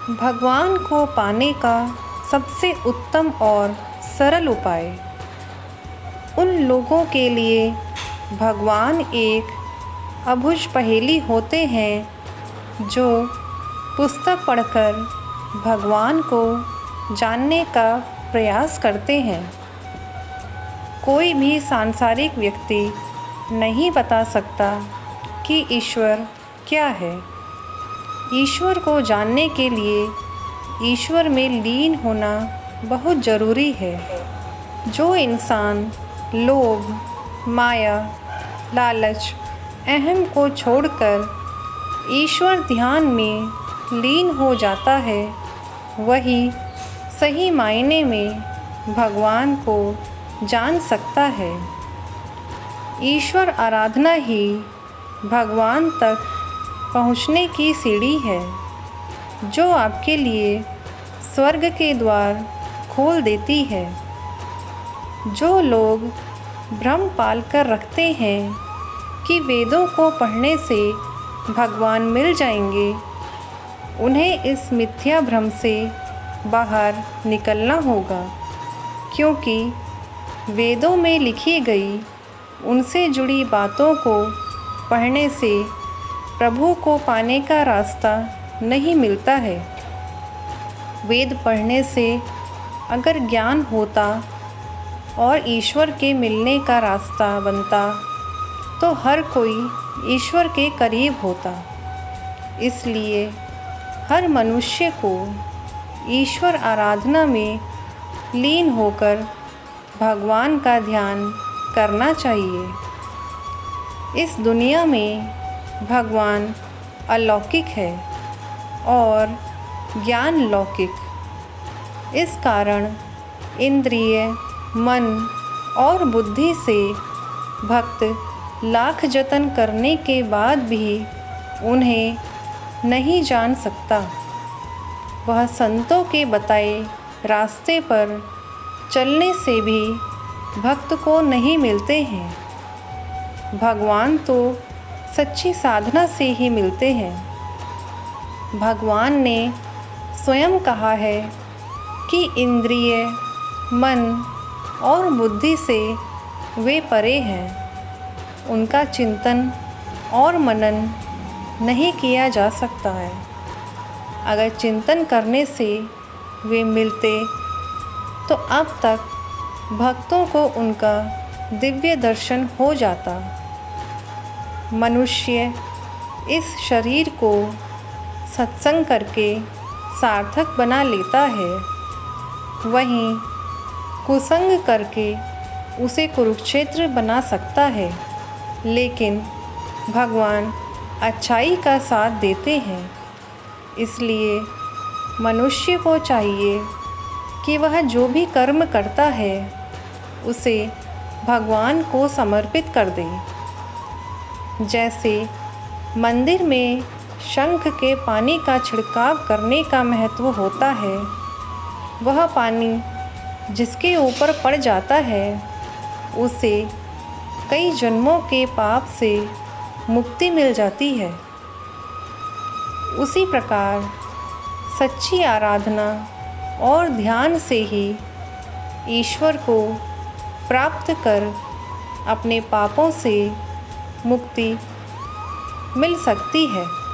भगवान को पाने का सबसे उत्तम और सरल उपाय। उन लोगों के लिए भगवान एक अबुझ पहेली होते हैं जो पुस्तक पढ़कर भगवान को जानने का प्रयास करते हैं। कोई भी सांसारिक व्यक्ति नहीं बता सकता कि ईश्वर क्या है। ईश्वर को जानने के लिए ईश्वर में लीन होना बहुत ज़रूरी है। जो इंसान लोभ, माया, लालच, अहम को छोड़कर ईश्वर ध्यान में लीन हो जाता है, वही सही मायने में भगवान को जान सकता है। ईश्वर आराधना ही भगवान तक पहुँचने की सीढ़ी है, जो आपके लिए स्वर्ग के द्वार खोल देती है। जो लोग भ्रम पाल कर रखते हैं कि वेदों को पढ़ने से भगवान मिल जाएंगे, उन्हें इस मिथ्या भ्रम से बाहर निकलना होगा, क्योंकि वेदों में लिखी गई उनसे जुड़ी बातों को पढ़ने से प्रभु को पाने का रास्ता नहीं मिलता है। वेद पढ़ने से अगर ज्ञान होता और ईश्वर के मिलने का रास्ता बनता, तो हर कोई ईश्वर के करीब होता। इसलिए हर मनुष्य को ईश्वर आराधना में लीन होकर भगवान का ध्यान करना चाहिए। इस दुनिया में भगवान अलौकिक है और ज्ञान लौकिक। इस कारण इंद्रिय, मन और बुद्धि से भक्त लाख जतन करने के बाद भी उन्हें नहीं जान सकता। वह संतों के बताए रास्ते पर चलने से भी भक्त को नहीं मिलते हैं। भगवान तो सच्ची साधना से ही मिलते हैं। भगवान ने स्वयं कहा है कि इंद्रिय, मन और बुद्धि से वे परे हैं। उनका चिंतन और मनन नहीं किया जा सकता है। अगर चिंतन करने से वे मिलते, तो अब तक भक्तों को उनका दिव्य दर्शन हो जाता। मनुष्य इस शरीर को सत्संग करके सार्थक बना लेता है, वहीं कुसंग करके उसे कुरुक्षेत्र बना सकता है। लेकिन भगवान अच्छाई का साथ देते हैं। इसलिए मनुष्य को चाहिए कि वह जो भी कर्म करता है, उसे भगवान को समर्पित कर दे। जैसे मंदिर में शंख के पानी का छिड़काव करने का महत्व होता है, वह पानी जिसके ऊपर पड़ जाता है, उसे कई जन्मों के पाप से मुक्ति मिल जाती है। उसी प्रकार सच्ची आराधना और ध्यान से ही ईश्वर को प्राप्त कर अपने पापों से मुक्ति मिल सकती है।